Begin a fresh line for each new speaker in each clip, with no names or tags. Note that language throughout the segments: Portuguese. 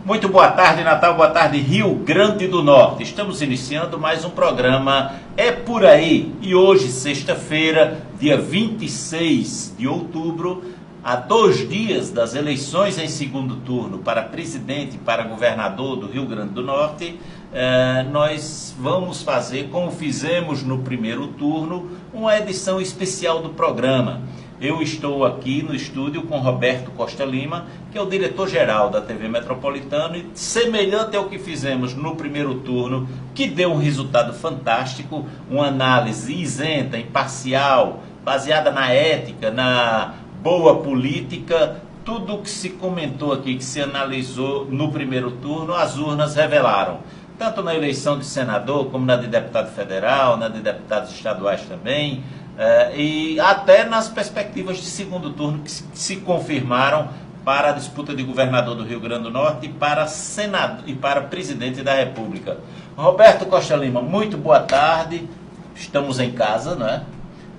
Muito boa tarde, Natal, boa tarde, Rio Grande do Norte. Estamos iniciando mais um programa É Por Aí. E hoje, sexta-feira, dia 26 de outubro, há 2 dias das eleições em segundo turno para presidente e para governador do Rio Grande do Norte, nós vamos fazer, como fizemos no primeiro turno, uma edição especial do programa. Eu estou aqui no estúdio com Roberto Costa Lima, que é o diretor-geral da TV Metropolitana, e semelhante ao que fizemos no primeiro turno, que deu um resultado fantástico, uma análise isenta, imparcial, baseada na ética, na boa política, tudo o que se comentou aqui, que se analisou no primeiro turno, as urnas revelaram. Tanto na eleição de senador, como na de deputado federal, na de deputados estaduais também, e até nas perspectivas de segundo turno que se confirmaram para a disputa de governador do Rio Grande do Norte e para senador e para presidente da República. Roberto Costa Lima, muito boa tarde. Estamos em casa, não é?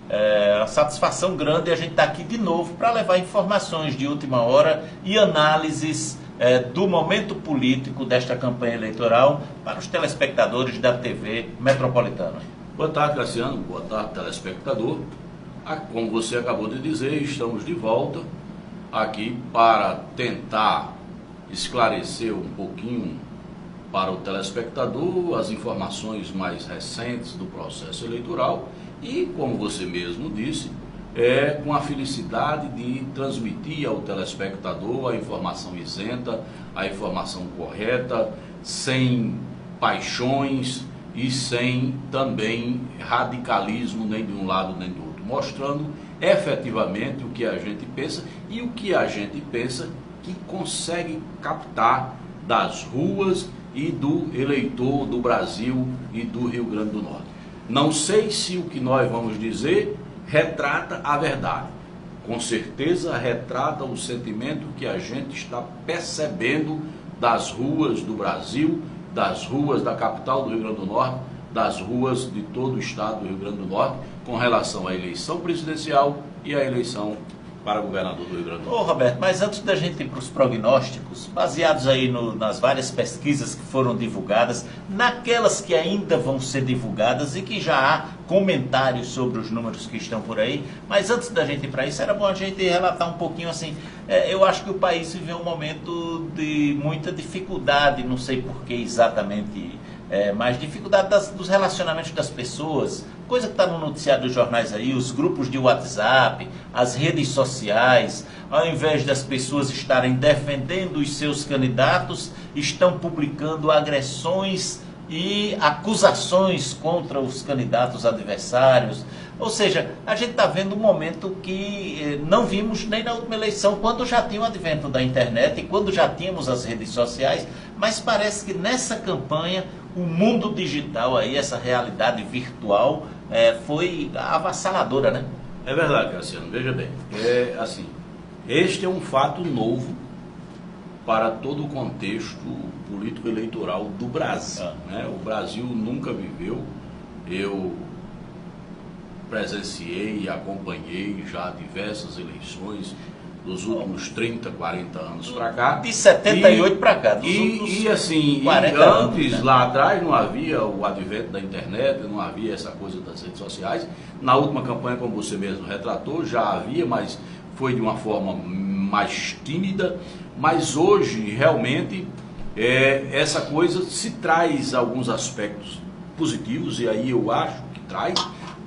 É uma satisfação grande a gente estar aqui de novo para levar informações de última hora e análises do momento político desta campanha eleitoral para os telespectadores da TV Metropolitana.
Boa tarde, Cassiano. Boa tarde, telespectador. Como você acabou de dizer, estamos de volta aqui para tentar esclarecer um pouquinho para o telespectador as informações mais recentes do processo eleitoral e, como você mesmo disse, com a felicidade de transmitir ao telespectador a informação isenta, a informação correta, sem paixões e sem também radicalismo nem de um lado nem do outro, mostrando efetivamente o que a gente pensa e o que a gente pensa que consegue captar das ruas e do eleitor do Brasil e do Rio Grande do Norte. Não sei se o que nós vamos dizer retrata a verdade. Com certeza retrata o sentimento que a gente está percebendo das ruas do Brasil, das ruas da capital do Rio Grande do Norte, das ruas de todo o estado do Rio Grande do Norte, com relação à eleição presidencial e à eleição para governador do Rio Grande do Norte.
Roberto, mas antes da gente ir para os prognósticos, baseados aí nas várias pesquisas que foram divulgadas, naquelas que ainda vão ser divulgadas e que já há comentários sobre os números que estão por aí, mas antes da gente ir para isso, era bom a gente relatar um pouquinho assim, eu acho que o país viveu um momento de muita dificuldade, não sei por que exatamente, mas dificuldade dos relacionamentos das pessoas, coisa que está no noticiário dos jornais aí, os grupos de WhatsApp, as redes sociais, ao invés das pessoas estarem defendendo os seus candidatos, estão publicando agressões e acusações contra os candidatos adversários. Ou seja, a gente está vendo um momento que não vimos nem na última eleição, quando já tinha o advento da internet e quando já tínhamos as redes sociais, mas parece que nessa campanha o mundo digital, aí, essa realidade virtual, foi avassaladora, né?
É verdade, Cassiano, veja bem, assim, este é um fato novo para todo o contexto político-eleitoral do Brasil. Né? O Brasil nunca viveu, eu presenciei e acompanhei já diversas eleições dos últimos 30, 40 anos para cá.
De 78 para cá.
E assim,
40
antes,
anos, né?
Lá atrás, não havia o advento da internet, não havia essa coisa das redes sociais. Na última campanha, como você mesmo retratou, já havia, mas foi de uma forma mais tímida. Mas hoje, realmente, essa coisa se traz alguns aspectos positivos, e aí eu acho que traz,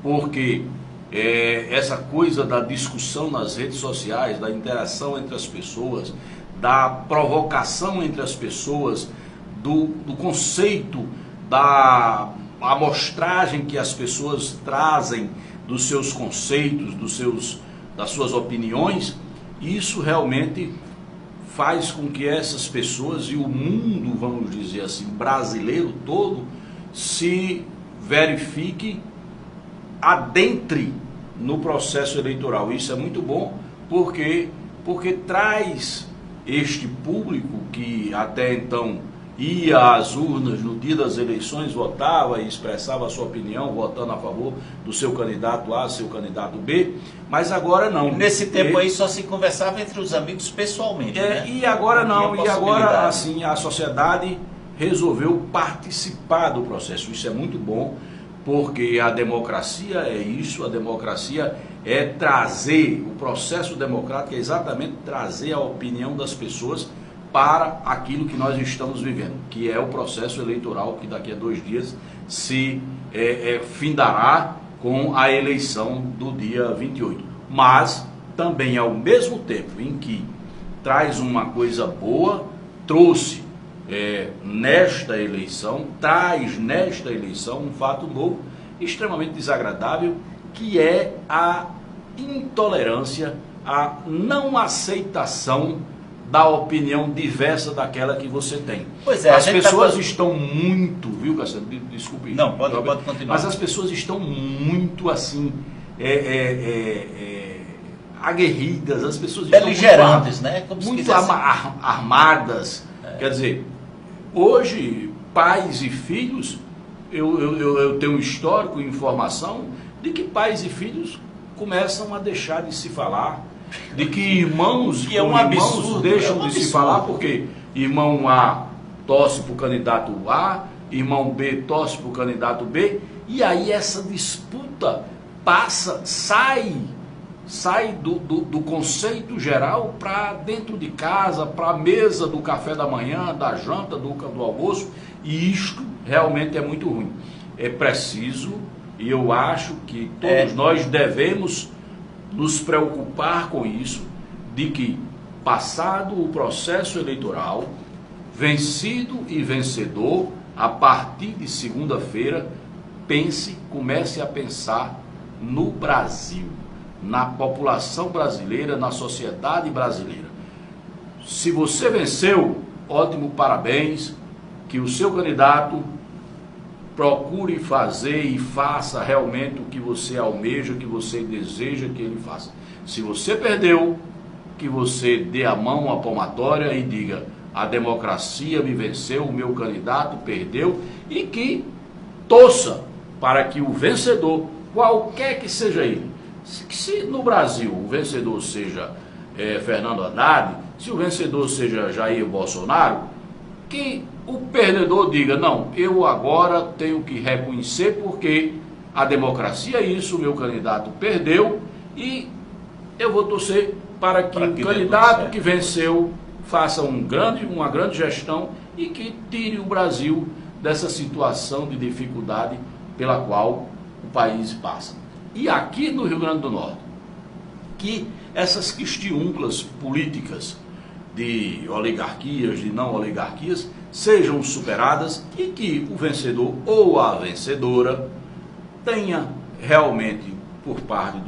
porque essa coisa da discussão nas redes sociais, da interação entre as pessoas, da provocação entre as pessoas, do conceito, da amostragem que as pessoas trazem dos seus conceitos, das suas opiniões, isso realmente faz com que essas pessoas e o mundo, vamos dizer assim, brasileiro todo, se verifique, adentre no processo eleitoral. Isso é muito bom porque traz este público que até então ia às urnas no dia das eleições, votava e expressava a sua opinião, votando a favor do seu candidato A, seu candidato B, mas agora não.
Nesse tempo aí só se conversava entre os amigos pessoalmente, né?
E agora não,
tinha
e agora assim a sociedade resolveu participar do processo. Isso é muito bom, porque a democracia é isso, a democracia é trazer, o processo democrático é exatamente trazer a opinião das pessoas para aquilo que nós estamos vivendo, que é o processo eleitoral que daqui a 2 dias se findará com a eleição do dia 28. Mas também ao mesmo tempo em que traz uma coisa boa, trouxe traz nesta eleição um fato novo, extremamente desagradável, que é a intolerância, a não aceitação da opinião diversa daquela que você tem.
Pois é,
as pessoas estão muito, viu, Cassiano? Desculpe.
Não, pode continuar.
Mas as pessoas estão muito assim, aguerridas, as pessoas estão
beligerantes, né? Como
muito armadas. Quer dizer, hoje, pais e filhos, eu tenho um histórico e informação de que pais e filhos começam a deixar de se falar, de que irmãos
que é um absurdo,
deixam de se falar, porque irmão A torce para o candidato A, irmão B torce para o candidato B, e aí essa disputa sai do conceito geral para dentro de casa, para a mesa do café da manhã, da janta, do almoço, e isto realmente é muito ruim. É preciso, e eu acho que todos nós devemos nos preocupar com isso, de que, passado o processo eleitoral, vencido e vencedor, a partir de segunda-feira, comece a pensar no Brasil, na população brasileira, na sociedade brasileira. Se você venceu, ótimo, parabéns, que o seu candidato procure fazer e faça realmente o que você almeja, o que você deseja que ele faça. Se você perdeu, que você dê a mão à palmatória e diga: a democracia me venceu, o meu candidato perdeu, e que torça para que o vencedor, qualquer que seja ele, se no Brasil o vencedor seja Fernando Haddad, se o vencedor seja Jair Bolsonaro, que o perdedor diga: não, eu agora tenho que reconhecer porque a democracia é isso, o meu candidato perdeu e eu vou torcer para que o candidato que venceu faça uma grande gestão e que tire o Brasil dessa situação de dificuldade pela qual o país passa. E aqui no Rio Grande do Norte, que essas quistiúnculas políticas de oligarquias, de não oligarquias, sejam superadas e que o vencedor ou a vencedora tenha realmente, por parte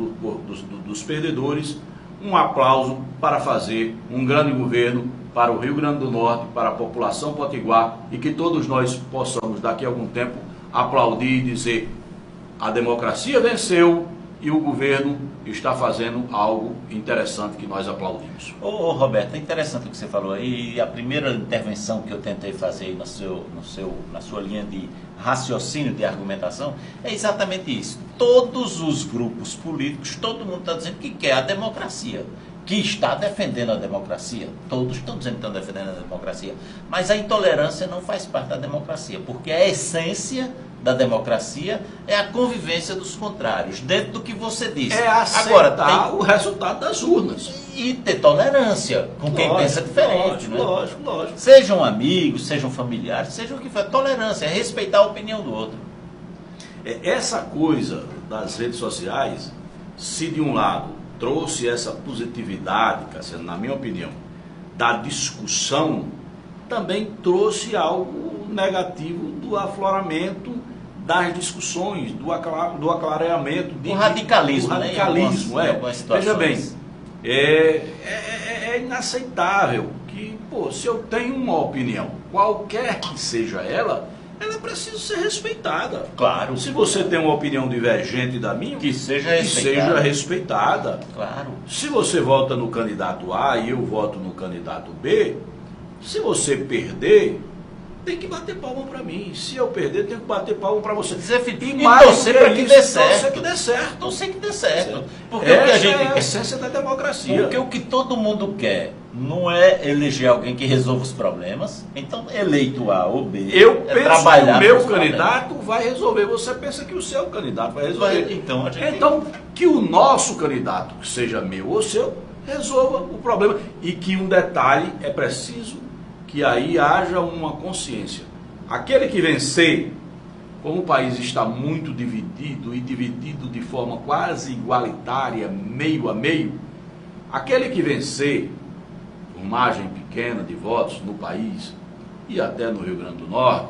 dos perdedores, um aplauso para fazer um grande governo para o Rio Grande do Norte, para a população potiguar, e que todos nós possamos, daqui a algum tempo, aplaudir e dizer: a democracia venceu e o governo está fazendo algo interessante que nós aplaudimos.
Ô Roberto, é interessante o que você falou aí. A primeira intervenção que eu tentei fazer aí na sua linha de raciocínio, de argumentação, é exatamente isso. Todos os grupos políticos, todo mundo está dizendo que quer a democracia, que está defendendo a democracia. Todos estão dizendo que estão defendendo a democracia. Mas a intolerância não faz parte da democracia, porque a essência da democracia é a convivência dos contrários, dentro do que você disse.
É aceitar o resultado das urnas.
E ter tolerância com quem pensa diferente.
Lógico.
Sejam amigos, sejam familiares, sejam o que for. Tolerância é respeitar a opinião do outro.
Essa coisa das redes sociais, se de um lado trouxe essa positividade, Cassiano, na minha opinião, da discussão, também trouxe algo negativo do afloramento das discussões, do aclareamento.
O radicalismo,
do radicalismo, Veja bem, é inaceitável que, se eu tenho uma opinião, qualquer que seja ela precisa ser respeitada.
Claro.
Se você tem uma opinião divergente da minha,
que seja
respeitada.
Claro.
Se você vota no candidato A e eu voto no candidato B, se você perder, tem que bater palma para mim. Se eu perder, tem que bater palma para você.
E torcer para que dê certo.
Torcer que dê certo.
Torcer que dê certo. Porque
Essa
o que a gente
é a
quer,
essência da democracia.
porque o que todo mundo quer não é eleger alguém que resolva os problemas. Então, eleito A ou B,
Eu penso
trabalhar
que o meu
pros problemas.
candidato vai resolver. Você pensa que o seu candidato vai resolver.
Então, a gente
Então, que o nosso candidato, que seja meu ou seu, resolva o problema. E que um detalhe, é preciso que aí haja uma consciência. Aquele que vencer, como o país está muito dividido e dividido de forma quase igualitária, meio a meio, aquele que vencer, por margem pequena de votos no país e até no Rio Grande do Norte,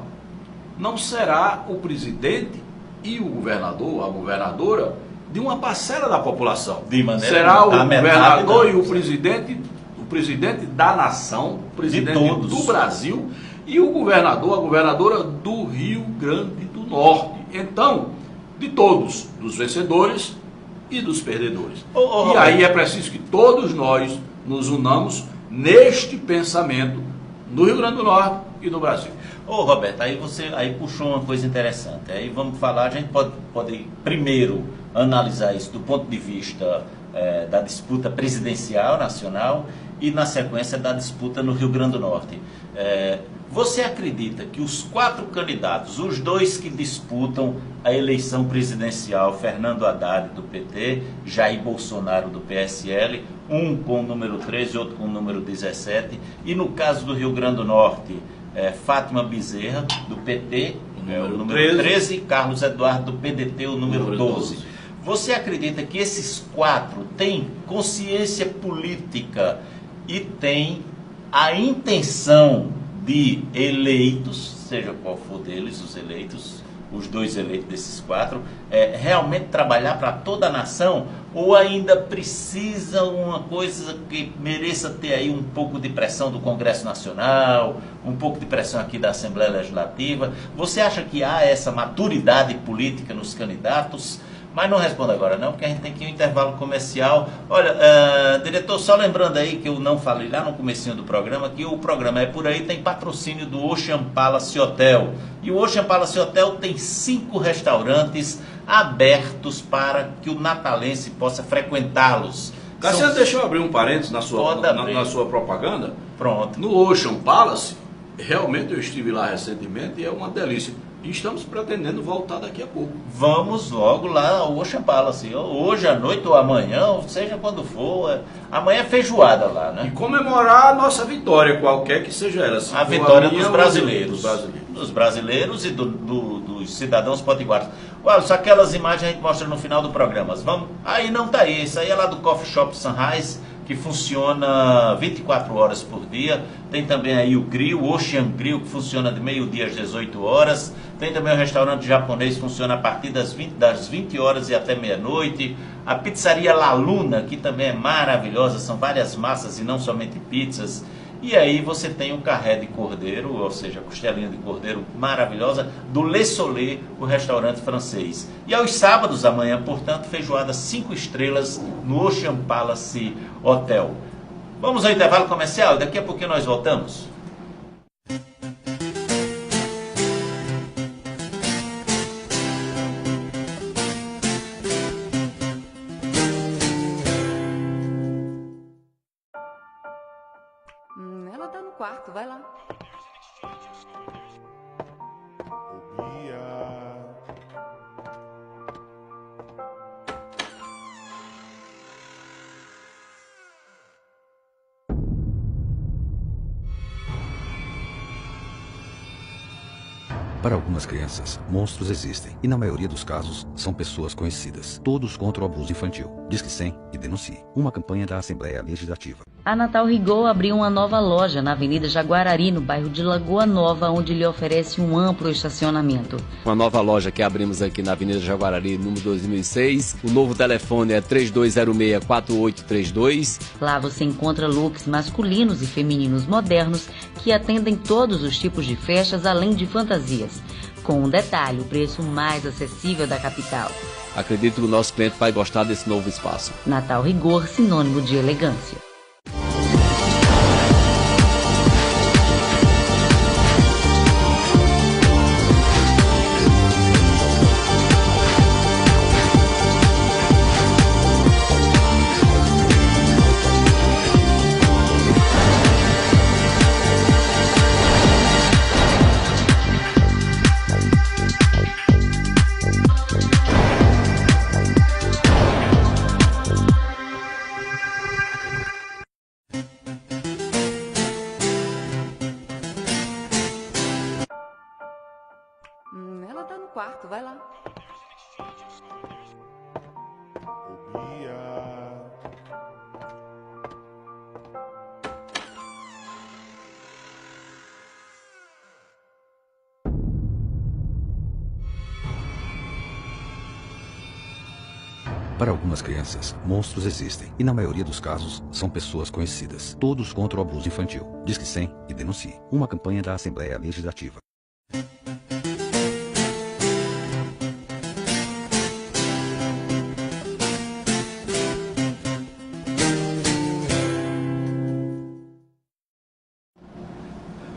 não será o presidente e o governador, a governadora, de uma parcela da população.
De maneira
será o
a metade
governador
não.
e o presidente da nação, o presidente do Brasil e o governador, a governadora do Rio Grande do Norte. Então, de todos, dos vencedores e dos perdedores. E aí é preciso que todos nós nos unamos neste pensamento no Rio Grande do Norte e no Brasil.
Ô Roberto, aí você puxou uma coisa interessante. Aí vamos falar, a gente pode primeiro analisar isso do ponto de vista da disputa presidencial nacional e na sequência da disputa no Rio Grande do Norte. Você acredita que os 4 candidatos, os 2 que disputam a eleição presidencial, Fernando Haddad do PT, Jair Bolsonaro do PSL, um com o número 13 e outro com o número 17, e no caso do Rio Grande do Norte, Fátima Bezerra do PT, o número 13, e Carlos Eduardo do PDT, o número 12. Você acredita que esses 4 têm consciência política e têm a intenção de eleitos, seja qual for deles, os eleitos, os 2 eleitos desses 4, realmente trabalhar para toda a nação, ou ainda precisa uma coisa que mereça ter aí um pouco de pressão do Congresso Nacional, um pouco de pressão aqui da Assembleia Legislativa? Você acha que há essa maturidade política nos candidatos? Mas não responda agora não, porque a gente tem que ir um intervalo comercial. Olha, diretor, só lembrando aí que eu não falei lá no comecinho do programa, que o programa É Por Aí tem patrocínio do Ocean Palace Hotel. E o Ocean Palace Hotel tem 5 restaurantes abertos para que o natalense possa frequentá-los.
Cassiano, deixa eu abrir um parênteses na sua propaganda.
Pronto.
No Ocean Palace, realmente eu estive lá recentemente e é uma delícia. E estamos pretendendo voltar daqui a pouco.
Vamos logo lá ao Ocean Palace, hoje à noite ou amanhã, ou seja quando for. Amanhã é feijoada lá, né?
E comemorar a nossa vitória, qualquer que seja ela.
A vitória dos brasileiros. Dos brasileiros e dos cidadãos potiguares. Olha, só aquelas imagens a gente mostra no final do programa. Vamos. Aí não tá aí. Isso aí é lá do Coffee Shop Sunrise, que funciona 24 horas por dia. Tem também aí o Grill, o Ocean Grill, que funciona de meio-dia às 18 horas. Tem também o restaurante japonês, que funciona a partir das 20 horas e até meia-noite. A pizzaria La Luna, que também é maravilhosa, são várias massas e não somente pizzas. E aí você tem o carré de cordeiro, ou seja, a costelinha de cordeiro maravilhosa, do Le Soleil, o restaurante francês. E aos sábados, amanhã, portanto, feijoada 5 estrelas no Ocean Palace Hotel. Vamos ao intervalo comercial, daqui a pouquinho nós voltamos.
Ela tá no quarto, vai lá.
Para algumas crianças, monstros existem e na maioria dos casos são pessoas conhecidas. Todos contra o abuso infantil. Disque 100 e denuncie. Uma campanha da Assembleia Legislativa.
A Natal Rigol abriu uma nova loja na Avenida Jaguarari, no bairro de Lagoa Nova, onde lhe oferece um amplo estacionamento.
Uma nova loja que abrimos aqui na Avenida Jaguarari, número 2006. O novo telefone é 3206-4832.
Lá você encontra looks masculinos e femininos modernos que atendem todos os tipos de festas, além de fantasias. Com um detalhe, o preço mais acessível da capital.
Acredito que o nosso cliente vai gostar desse novo espaço.
Natal Rigor, sinônimo de elegância.
Para algumas crianças, monstros existem e na maioria dos casos são pessoas conhecidas. Todos contra o abuso infantil. Disque 100 e denuncie. Uma campanha da Assembleia Legislativa.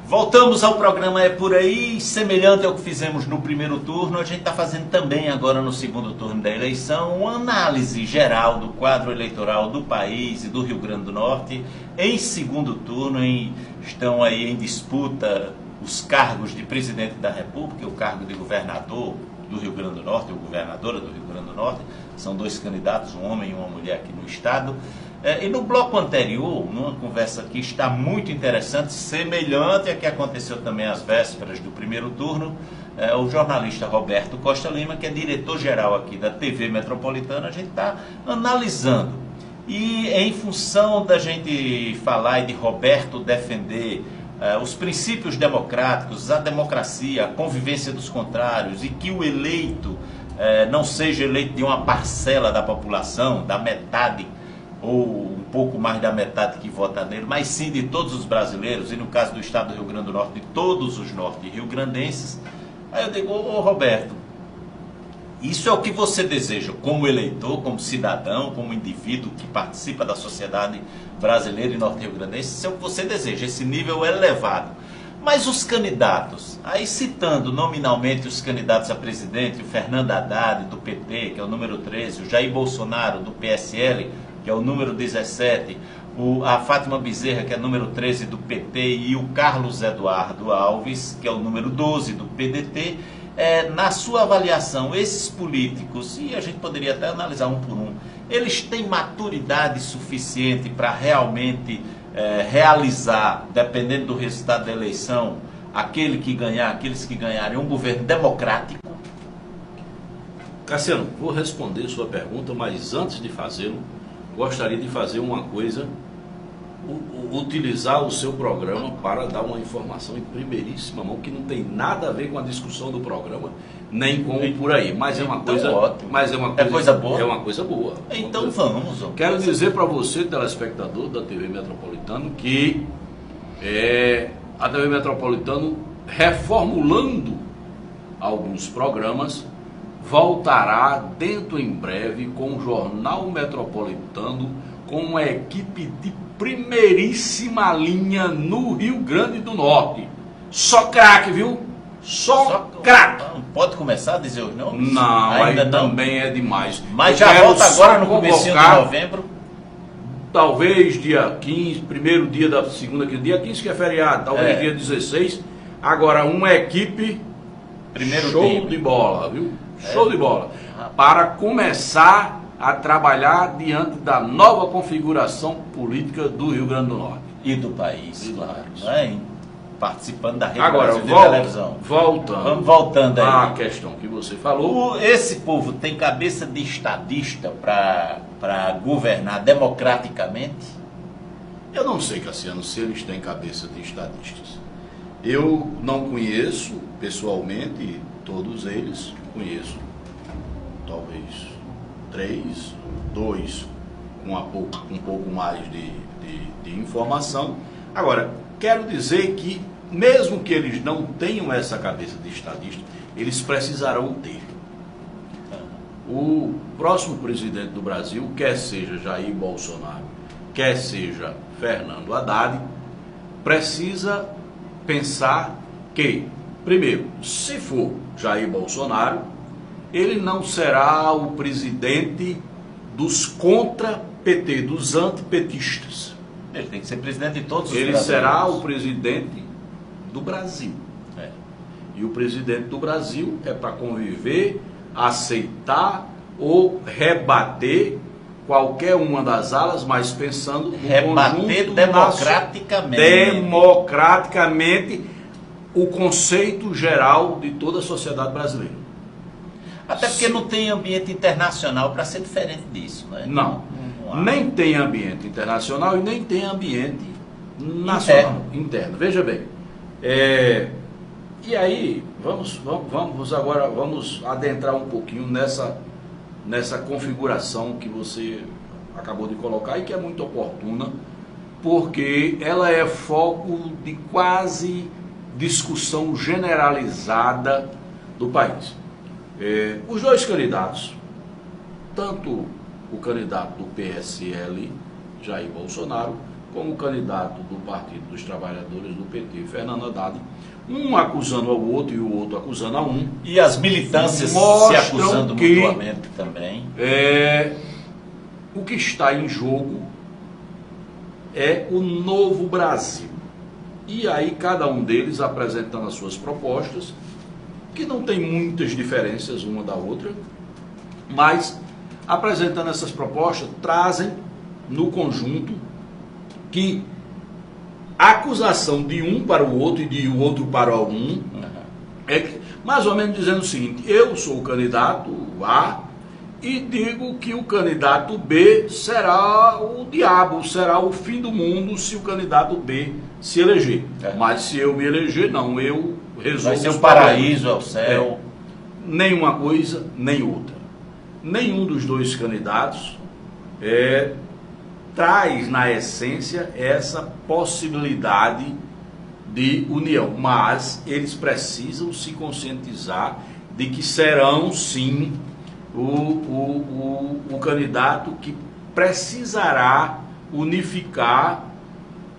Voltamos ao programa É Por Aí, semelhante ao que fizemos no primeiro turno, a gente está fazendo também agora no segundo turno da eleição uma análise geral do quadro eleitoral do país e do Rio Grande do Norte. Em segundo turno estão aí em disputa os cargos de presidente da República e o cargo de governador do Rio Grande do Norte, ou governadora do Rio Grande do Norte. São dois candidatos, um homem e uma mulher aqui no estado. E no bloco anterior, numa conversa que está muito interessante, semelhante a que aconteceu também às vésperas do primeiro turno, o jornalista Roberto Costa Lima, que é diretor-geral aqui da TV Metropolitana, a gente está analisando. E em função da gente falar e de Roberto defender os princípios democráticos, a democracia, a convivência dos contrários, e que o eleito não seja eleito de uma parcela da população, da metade, ou um pouco mais da metade que vota nele, mas sim de todos os brasileiros, e no caso do estado do Rio Grande do Norte, de todos os norte-riograndenses. Aí eu digo, ô Roberto, isso é o que você deseja como eleitor, como cidadão, como indivíduo que participa da sociedade brasileira e norte-riograndense, isso é o que você deseja, esse nível elevado. Mas os candidatos, aí citando nominalmente os candidatos a presidente, o Fernando Haddad, do PT, que é o número 13, o Jair Bolsonaro, do PSL, que é o número 17, a Fátima Bezerra, que é o número 13 do PT, e o Carlos Eduardo Alves, que é o número 12 do PDT, na sua avaliação, esses políticos, e a gente poderia até analisar um por um, eles têm maturidade suficiente para realmente realizar, dependendo do resultado da eleição, aqueles que ganharem um governo democrático?
Cassiano, vou responder sua pergunta, mas antes de fazê-lo, gostaria de fazer uma coisa, utilizar o seu programa para dar uma informação em primeiríssima mão, que não tem nada a ver com a discussão do programa, nem com o Por Aí, mas é uma coisa
ótimo.
Mas é uma coisa
boa?
É uma coisa boa.
Então vamos.
Quero dizer para você, telespectador da TV Metropolitana, que a TV Metropolitana, reformulando alguns programas, voltará dentro em breve com o Jornal Metropolitano, com uma equipe de primeiríssima linha no Rio Grande do Norte. Só craque, viu? Só craque.
Pode começar a dizer os nomes?
Não,
ainda
aí
não.
Também é demais.
Mas já volta agora no comecinho de novembro.
Talvez dia 15, primeiro dia da segunda, dia 15 que é feriado, talvez dia 16. Agora, uma equipe
primeiro
show
time.
De bola, viu? Show de bola. Para começar a trabalhar diante da nova configuração política do Rio Grande do Norte.
E do país, claro. Participando da rede
agora,
de televisão.
Vamos
voltando aí.
à questão que você falou.
Esse povo tem cabeça de estadista para governar democraticamente?
Eu não sei, Cassiano, se eles têm cabeça de estadistas. Eu não conheço pessoalmente todos eles. Conheço talvez 3, 2 com um pouco mais de informação. Agora, quero dizer que mesmo que eles não tenham essa cabeça de estadista, eles precisarão ter. O próximo presidente do Brasil, quer seja Jair Bolsonaro, quer seja Fernando Haddad, precisa pensar que, primeiro, se for Jair Bolsonaro, ele não será o presidente dos contra-PT, dos antipetistas.
Ele tem que ser presidente de todos os
brasileiros. Ele será o presidente do Brasil. E o presidente do Brasil é para conviver, aceitar ou rebater qualquer uma das alas, mas pensando no
rebater democraticamente.
Democraticamente o conceito geral de toda a sociedade brasileira.
Até porque não tem ambiente internacional para ser diferente disso, né?
Não. Nem tem ambiente internacional e nem tem ambiente nacional, interno. Veja bem. E aí, vamos adentrar um pouquinho nessa configuração que você acabou de colocar e que é muito oportuna, porque ela é foco de quase discussão generalizada do país. Os dois candidatos, tanto o candidato do PSL, Jair Bolsonaro, como o candidato do Partido dos Trabalhadores, do PT, Fernando Haddad, um acusando ao outro e o outro acusando a um.
E as militâncias se
mostram
acusando
que
mutuamente também.
O que está em jogo é o novo Brasil. E aí cada um deles apresentando as suas propostas, que não tem muitas diferenças uma da outra, mas apresentando essas propostas, trazem no conjunto que a acusação de um para o outro e de outro para um é mais ou menos dizendo o seguinte: eu sou o candidato A e digo que o candidato B será o diabo, será o fim do mundo se o candidato B se eleger. Mas se eu me eleger, não, eu resolvo.
Vai ser o paraíso, é o céu.
Nenhuma coisa, nem outra. Nenhum dos dois candidatos traz na essência essa possibilidade de união, mas eles precisam se conscientizar de que serão sim o candidato que precisará unificar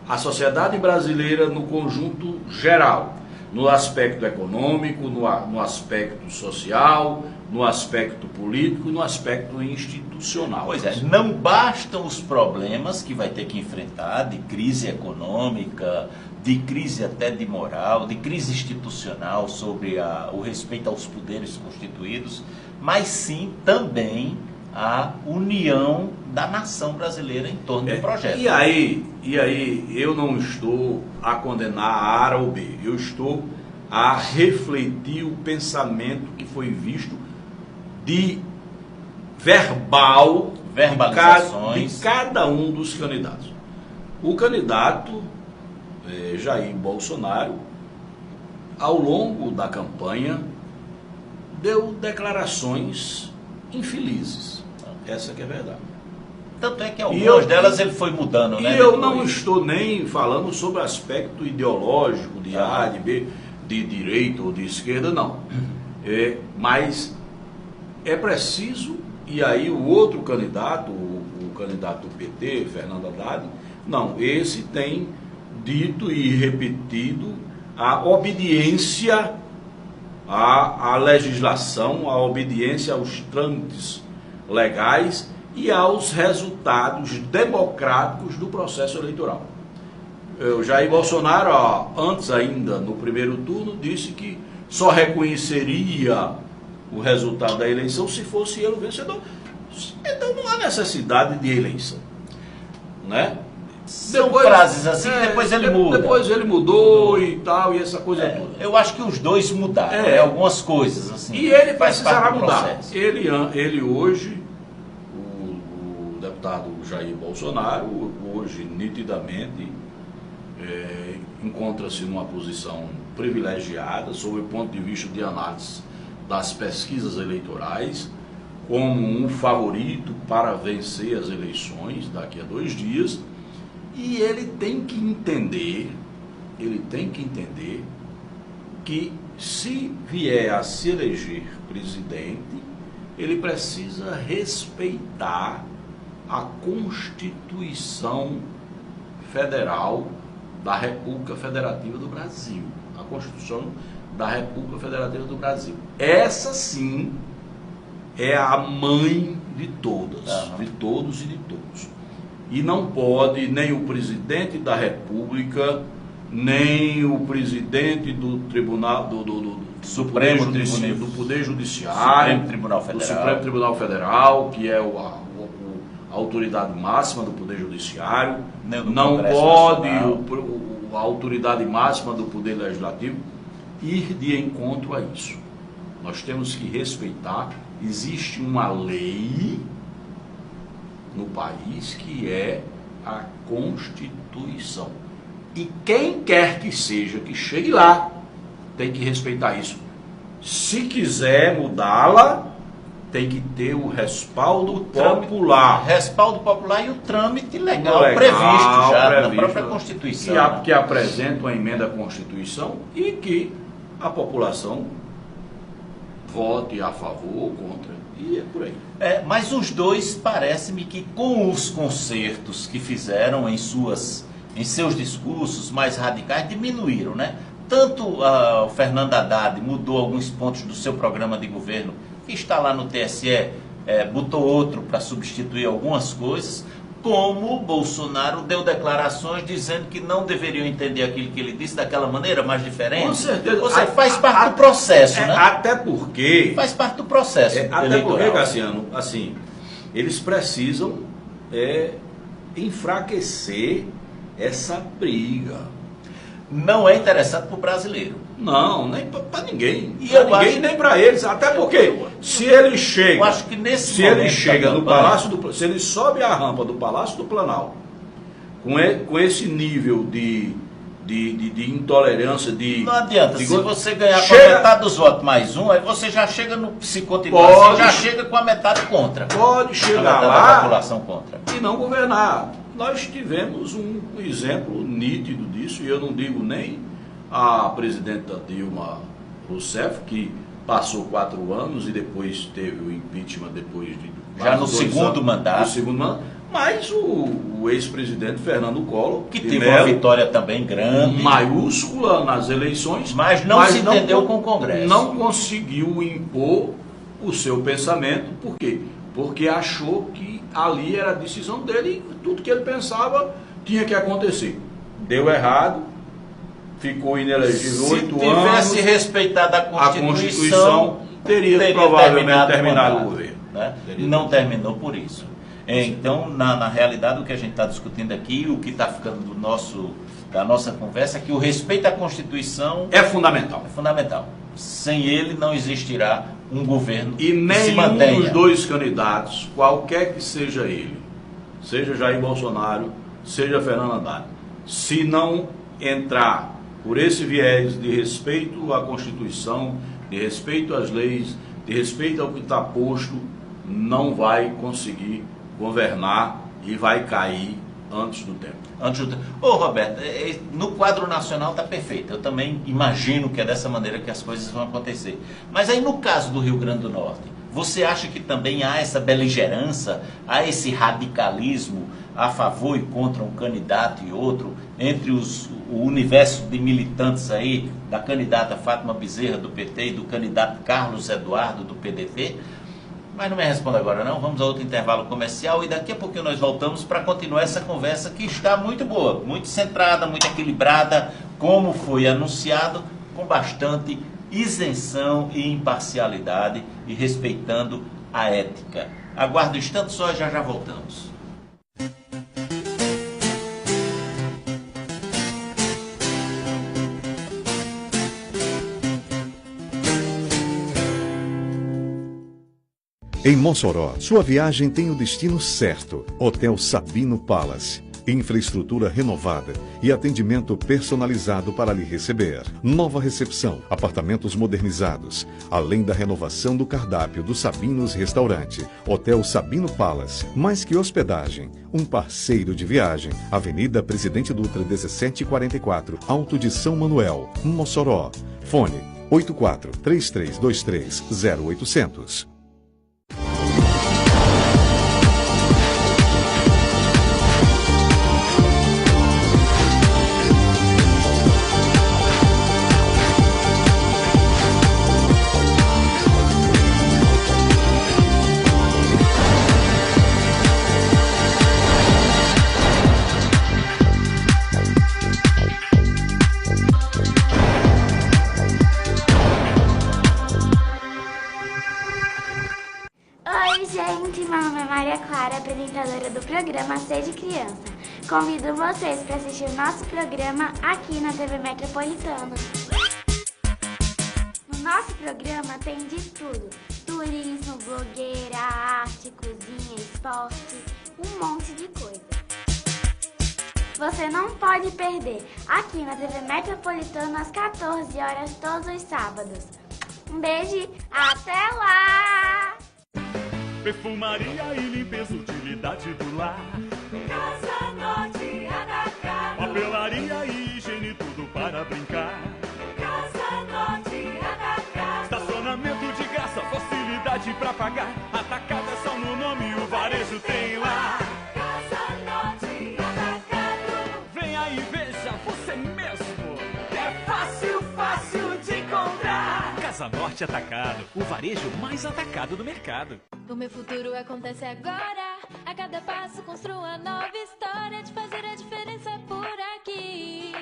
a sociedade brasileira no conjunto geral, no aspecto econômico, no aspecto social, no aspecto político e no aspecto institucional.
Pois é, não bastam os problemas que vai ter que enfrentar de crise econômica, de crise até de moral, de crise institucional sobre o respeito aos poderes constituídos, mas sim também a união da nação brasileira em torno do projeto.
E aí eu não estou a condenar a A ou B, eu estou a refletir o pensamento que foi visto de verbalizações de cada um dos candidatos. O candidato Jair Bolsonaro, ao longo da campanha, deu declarações infelizes. Essa que é a verdade.
Tanto é que algumas delas ele foi mudando, né?
E eu não estou nem falando sobre o aspecto ideológico de A, de B, de direita ou de esquerda, não. Mas é preciso, e aí o outro candidato, o candidato do PT, Fernando Haddad, não, esse tem dito e repetido a obediência à legislação, a obediência aos trâmites legais e aos resultados democráticos do processo eleitoral. O Jair Bolsonaro, antes ainda, no primeiro turno, disse que só reconheceria o resultado da eleição se fosse ele o vencedor. Então não há necessidade de eleição, né?
São frases assim que depois ele muda.
Depois ele mudou e tal, e essa coisa toda.
Eu acho que os dois mudaram, algumas coisas assim.
E ele precisará mudar. Ele hoje, o deputado Jair Bolsonaro, hoje nitidamente encontra-se numa posição privilegiada sob o ponto de vista de análise das pesquisas eleitorais, como um favorito para vencer as eleições daqui a 2 dias. E ele tem que entender que se vier a se eleger presidente, ele precisa respeitar a Constituição Federal da República Federativa do Brasil. A Constituição da República Federativa do Brasil. Essa sim é a mãe de todas, de todos e de todos. E não pode nem o presidente da República, nem o presidente do Tribunal do
Supremo
do Poder Judiciário, do Supremo Tribunal Federal, que é a autoridade máxima do Poder Judiciário, não pode a autoridade máxima do Poder Legislativo ir de encontro a isso. Nós temos que respeitar. Existe uma lei no país que é a Constituição. E quem quer que seja que chegue lá, tem que respeitar isso. Se quiser mudá-la, tem que ter o respaldo popular.
Respaldo popular e o trâmite legal previsto já na própria Constituição.
Que apresenta uma emenda à Constituição e que a população vote a favor ou contra. E é por aí.
Mas os dois, parece-me que com os concertos que fizeram em seus discursos mais radicais, diminuíram, né? Tanto o Fernando Haddad mudou alguns pontos do seu programa de governo, que está lá no TSE, botou outro para substituir algumas coisas, como o Bolsonaro deu declarações dizendo que não deveriam entender aquilo que ele disse daquela maneira, mais diferente.
Com certeza.
Você faz parte do processo, né?
Até porque...
Faz parte do processo
até porque, Cassiano, assim, eles precisam enfraquecer essa briga.
Não é interessante para o brasileiro.
Não, nem para ninguém. Nem para eles. Até porque se ele chega,
eu acho que se ele sobe a rampa do Palácio do Planalto
com esse nível de intolerância,
não adianta, se você ganhar com a metade dos votos mais um, aí você já chega se continuar assim, já chega com a metade contra.
Pode chegar
lá da população contra.
E não governar. Nós tivemos um exemplo nítido disso, e eu não digo nem a presidenta Dilma Rousseff, que passou 4 anos e depois teve o impeachment depois de...
Já no segundo mandato.
Mas o ex-presidente Fernando Collor,
que teve uma vitória também grande,
maiúscula nas eleições,
mas não se entendeu com o Congresso.
Não conseguiu impor o seu pensamento. Por quê? Porque achou que ali era a decisão dele e tudo que ele pensava tinha que acontecer. Deu errado, ficou inelegível 8 anos. Se
tivesse respeitado a Constituição teria provavelmente terminado o governo. Né? Não terminou por isso. Então, na realidade, o que a gente está discutindo aqui, o que está ficando da nossa conversa, é que o respeito à Constituição
é fundamental.
É fundamental. Sem ele não existirá um governo
e nenhum dos dois candidatos, qualquer que seja ele, seja Jair Bolsonaro, seja Fernando Haddad, se não entrar por esse viés de respeito à Constituição, de respeito às leis, de respeito ao que está posto, não vai conseguir governar e vai cair antes do tempo.
Ô Roberto, no quadro nacional está perfeito. Eu também imagino que é dessa maneira que as coisas vão acontecer. Mas aí no caso do Rio Grande do Norte, você acha que também há essa beligerância, há esse radicalismo a favor e contra um candidato e outro, entre o universo de militantes aí, da candidata Fátima Bezerra do PT e do candidato Carlos Eduardo do PDT? Mas não me responda agora não, vamos a outro intervalo comercial e daqui a pouquinho nós voltamos para continuar essa conversa que está muito boa, muito centrada, muito equilibrada, como foi anunciado, com bastante isenção e imparcialidade e respeitando a ética. Aguardo um instante só e já voltamos.
Em Mossoró, sua viagem tem o destino certo. Hotel Sabino Palace. Infraestrutura renovada e atendimento personalizado para lhe receber. Nova recepção, apartamentos modernizados, além da renovação do cardápio do Sabinos Restaurante. Hotel Sabino Palace. Mais que hospedagem, um parceiro de viagem. Avenida Presidente Dutra 1744, Alto de São Manuel, Mossoró. Fone 84-3323-0800.
Apresentadora do programa Seja Criança. Convido vocês para assistir o nosso programa aqui na TV Metropolitana. No nosso programa tem de tudo: turismo, blogueira, arte, cozinha, esporte, um monte de coisa. Você não pode perder aqui na TV Metropolitana às 14 horas todos os sábados. Um beijo, até lá!
Perfumaria e limpeza, utilidade do lar.
Casa Norte Atacado.
Papelaria e higiene, tudo para brincar.
Casa Norte Atacado.
Estacionamento de graça, facilidade pra pagar. Atacado é só no nome, o varejo tem lá.
Casa Norte Atacado.
Venha e veja você mesmo.
É fácil, fácil de encontrar.
Casa Norte Atacado, o varejo mais atacado do mercado.
O meu futuro acontece agora. A cada passo construo uma nova história de fazer a diferença por aqui.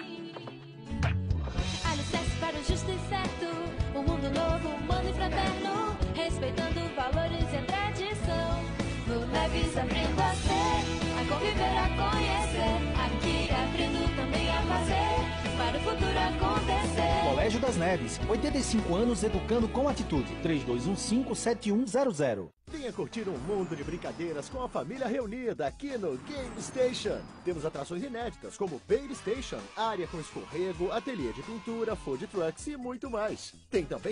Alicerce para o justo e certo. Um mundo novo, humano e fraterno, respeitando valores e a tradição. No Neves aprendo a ser, a conviver, a conhecer. Aqui aprendo também a fazer, para o futuro acontecer.
Colégio das Neves, 85 anos educando com atitude. 3215-7100.
Venha curtir um mundo de brincadeiras com a família reunida aqui no Game Station. Temos atrações inéditas como Baby Station, área com escorrego, ateliê de pintura, food trucks e muito mais. Tem também